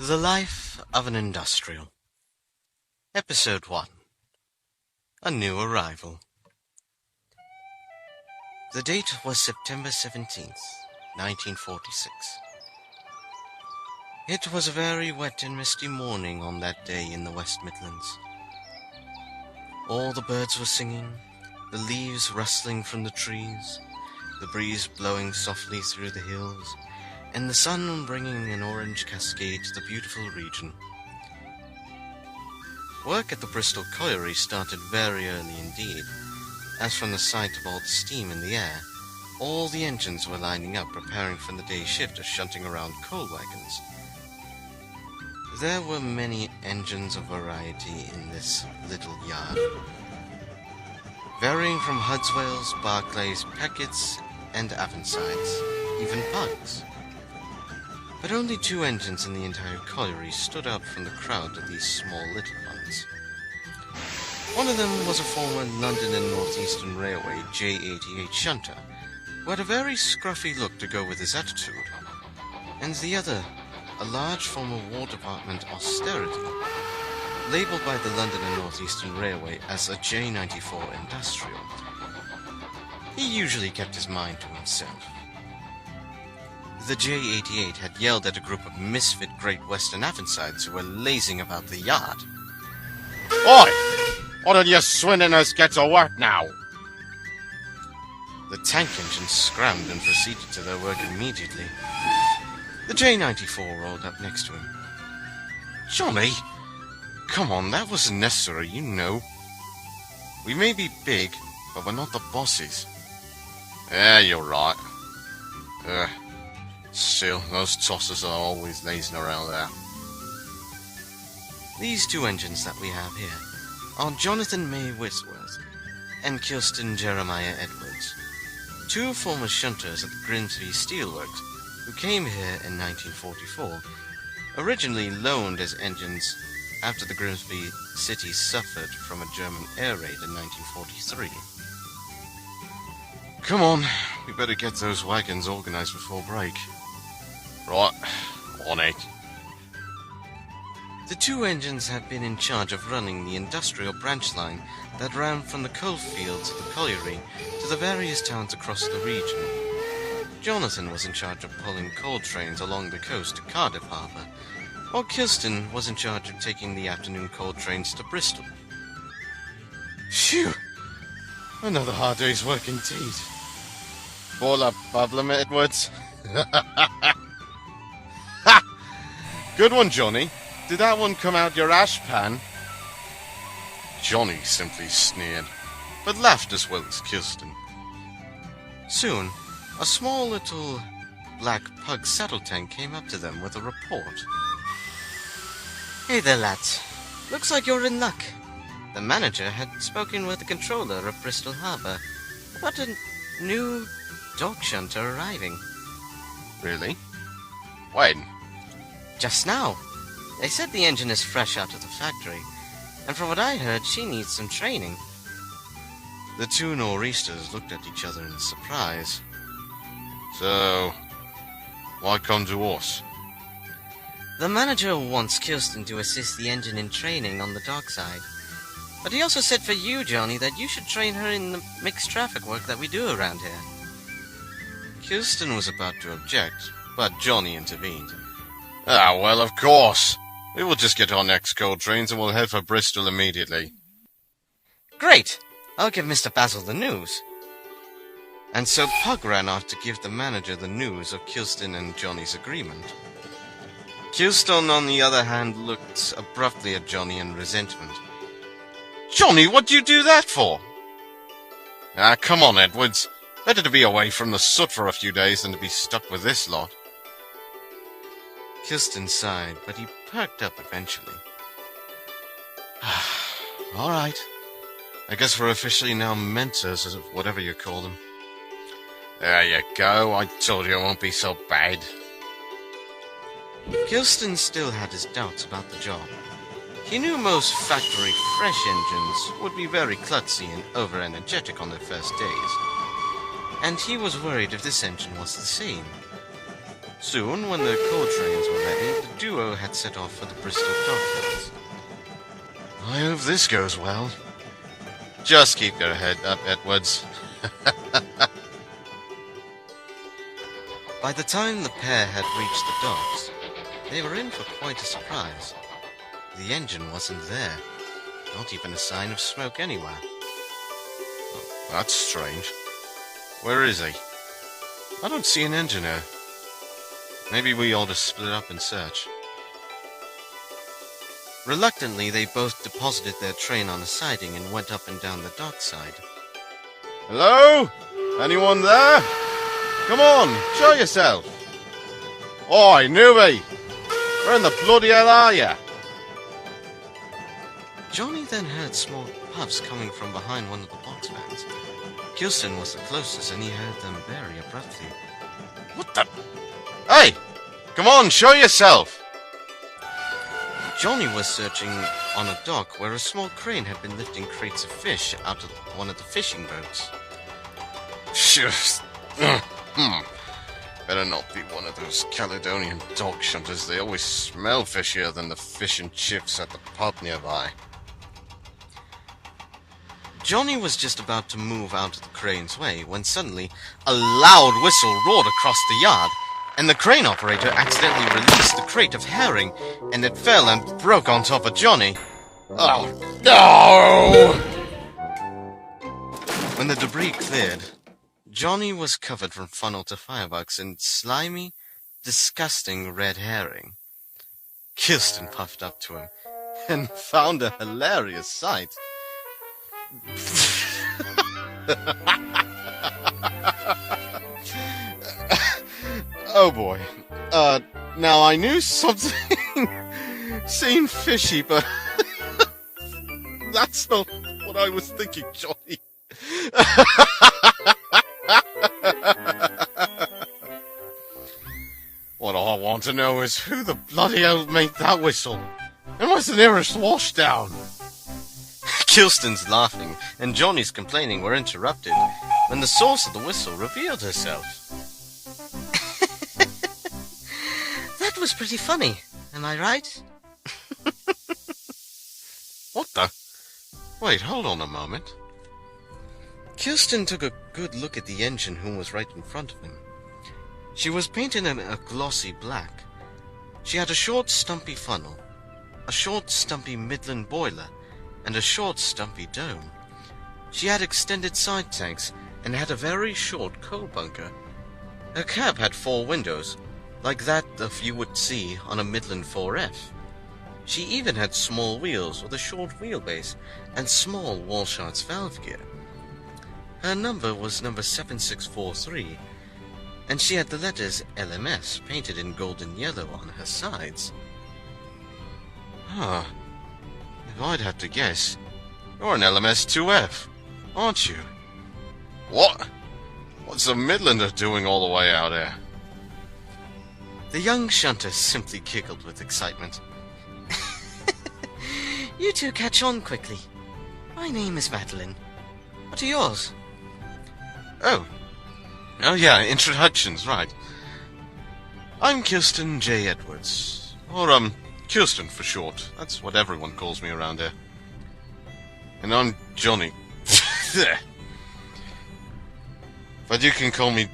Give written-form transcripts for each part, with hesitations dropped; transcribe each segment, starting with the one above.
The Life of an Industrial. Episode 1. A New Arrival. The date was September 17th, 1946. It was a very wet and misty morning on that day in the West Midlands. All the birds were singing, the leaves rustling from the trees, the breeze blowing softly through the hills, and the sun bringing an orange cascade to the beautiful region. Work at the Bristol colliery started very early indeed, as from the sight of all the steam in the air, all the engines were lining up preparing for the day's shift of shunting around coal wagons. There were many engines of variety in this little yard, varying from Hudswells, Barclays, Peckett's, and Avansides, even Pugs. But only 2 engines in the entire colliery stood out from the crowd of these small little ones. One of them was a former London and North Eastern Railway J88 shunter, who had a very scruffy look to go with his attitude, and the other, a large former War Department austerity, labelled by the London and North Eastern Railway as a J94 industrial. He usually kept his mind to himself. The J88 had yelled at a group of misfit Great Western Avansides who were lazing about the yard. Oi! What did you swindlers get to work now? The tank engines scrammed and proceeded to their work immediately. The J94 rolled up next to him. Johnny! Come on, that wasn't necessary, you know. We may be big, but we're not the bosses. Yeah, you're right. Still, those tossers are always lazing around there. These 2 engines that we have here are Jonathan May Whitworth and Kirsten Jeremiah Edwards, 2 former shunters at the Grimsby Steelworks who came here in 1944, originally loaned as engines after the Grimsby city suffered from a German air raid in 1943. Come on, we better get those wagons organized before break. Right, on it. The 2 engines had been in charge of running the industrial branch line that ran from the coal fields of the colliery to the various towns across the region. Jonathan was in charge of pulling coal trains along the coast to Cardiff Harbour, while Kirsten was in charge of taking the afternoon coal trains to Bristol. Phew! Another hard day's work indeed. Full of problem, Edwards. Ha! Good one, Johnny. Did that one come out your ash pan? Johnny simply sneered, but laughed as well as Kirsten. Soon, a small little black pug saddle tank came up to them with a report. Hey there, lads. Looks like you're in luck. The manager had spoken with the controller of Bristol Harbour about a new dog shunter arriving. Really? When? Just now. They said the engine is fresh out of the factory, and from what I heard, she needs some training. The 2 nor'easters looked at each other in surprise. So, why come to us? The manager wants Kirsten to assist the engine in training on the dock side. But he also said for you, Johnny, that you should train her in the mixed traffic work that we do around here. Kirsten was about to object, but Johnny intervened. Ah, well, of course. We will just get our next coal trains and we'll head for Bristol immediately. Great! I'll give Mr. Basil the news. And so Pug ran off to give the manager the news of Kirsten and Johnny's agreement. Kirsten, on the other hand, looked abruptly at Johnny in resentment. Johnny, what do you do that for? Ah, come on, Edwards. Better to be away from the soot for a few days than to be stuck with this lot. Kirsten sighed, but he perked up eventually. All right. I guess we're officially now mentors, or whatever you call them. There you go. I told you it won't be so bad. Kirsten still had his doubts about the job. He knew most factory fresh engines would be very klutzy and over-energetic on their first days, and he was worried if this engine was the same. Soon, when the coal trains were ready, the duo had set off for the Bristol dockyards. I hope this goes well. Just keep your head up, Edwards. By the time the pair had reached the docks, they were in for quite a surprise. The engine wasn't there. Not even a sign of smoke anywhere. That's strange. Where is he? I don't see an engineer. Maybe we ought to split up and search. Reluctantly, they both deposited their train on a siding and went up and down the dockside. Hello? Anyone there? Come on, show yourself. Oi, newbie! Where in the bloody hell are you? Johnny then heard small puffs coming from behind one of the box vans. Kirsten was the closest, and he heard them very abruptly. What the? Hey! Come on, show yourself! Johnny was searching on a dock where a small crane had been lifting crates of fish out of one of the fishing boats. Shush. Better not be one of those Caledonian dog shunters. They always smell fishier than the fish and chips at the pub nearby. Johnny was just about to move out of the crane's way when suddenly a loud whistle roared across the yard, and the crane operator accidentally released the crate of herring, and it fell and broke on top of Johnny. Oh, no! When the debris cleared, Johnny was covered from funnel to firebugs in slimy, disgusting red herring. Kirsten puffed up to him and found a hilarious sight. Oh boy. Now I knew something seemed fishy, but that's not what I was thinking, Johnny. What I want to know is who the bloody hell made that whistle? And where's the nearest washdown? Kirsten's laughing and Johnny's complaining were interrupted when the source of the whistle revealed herself. That was pretty funny, am I right? What the? Wait, hold on a moment. Kirsten took a good look at the engine who was right in front of him. She was painted in a glossy black. She had a short, stumpy funnel, a short, stumpy Midland boiler, and a short, stumpy dome. She had extended side tanks and had a very short coal bunker. Her cab had 4 windows, like that of you would see on a Midland 4F. She even had small wheels with a short wheelbase and small Walshart's valve gear. Her number was number 7643, and she had the letters LMS painted in golden yellow on her sides. Huh. If I'd have to guess, you're an LMS 2F, aren't you? What? What's a Midlander doing all the way out there? The young shunter simply giggled with excitement. You two catch on quickly. My name is Madeline. What are yours? Oh yeah, introductions, right. I'm Kirsten J. Edwards. Or, Kirsten for short. That's what everyone calls me around here. And I'm Johnny. But you can call me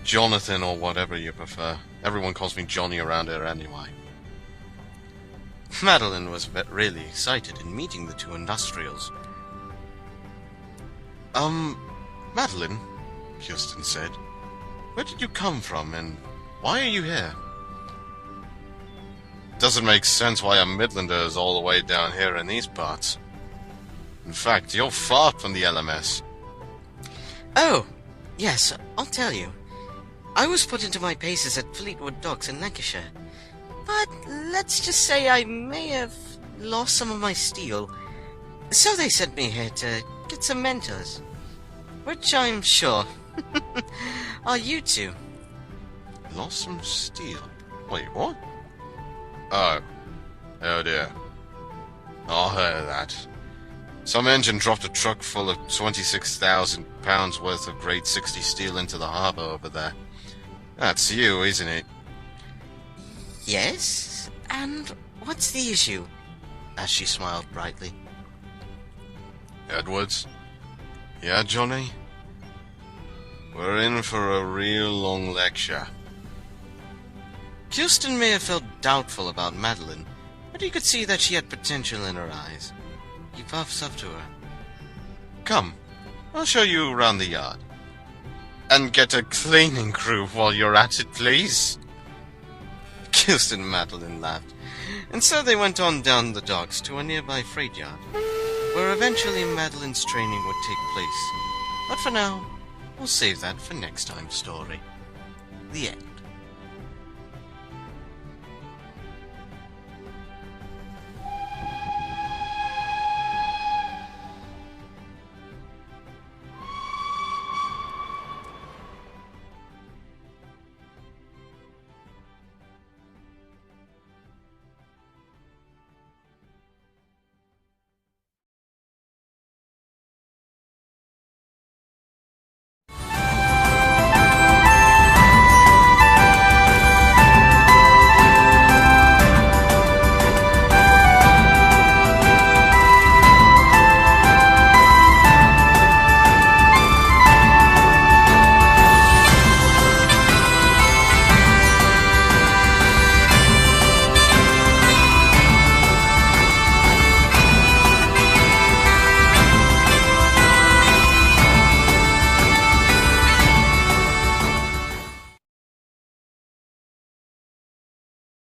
Jonathan or whatever you prefer. Everyone calls me Johnny around here anyway. Madeline was really excited in meeting the two industrials. Madeline, Kirsten said, where did you come from and why are you here? Doesn't make sense why a Midlander is all the way down here in these parts. In fact, you're far from the LMS. Oh, yes, I'll tell you. I was put into my paces at Fleetwood Docks in Lancashire. But let's just say I may have lost some of my steel. So they sent me here to get some mentors. Which I'm sure are you two. Lost some steel? Wait, what? Oh dear. I heard that. Some engine dropped a truck full of 26,000 pounds worth of grade 60 steel into the harbour over there. That's you, isn't it? Yes? And what's the issue? As she smiled brightly. Edwards? Yeah, Johnny? We're in for a real long lecture. Kirsten may have felt doubtful about Madeline, but he could see that she had potential in her eyes. He puffs up to her. Come, I'll show you around the yard. And get a cleaning crew while you're at it, please. Kirsten and Madeline laughed, and so they went on down the docks to a nearby freight yard, where eventually Madeline's training would take place. But for now, we'll save that for next time's story. The end.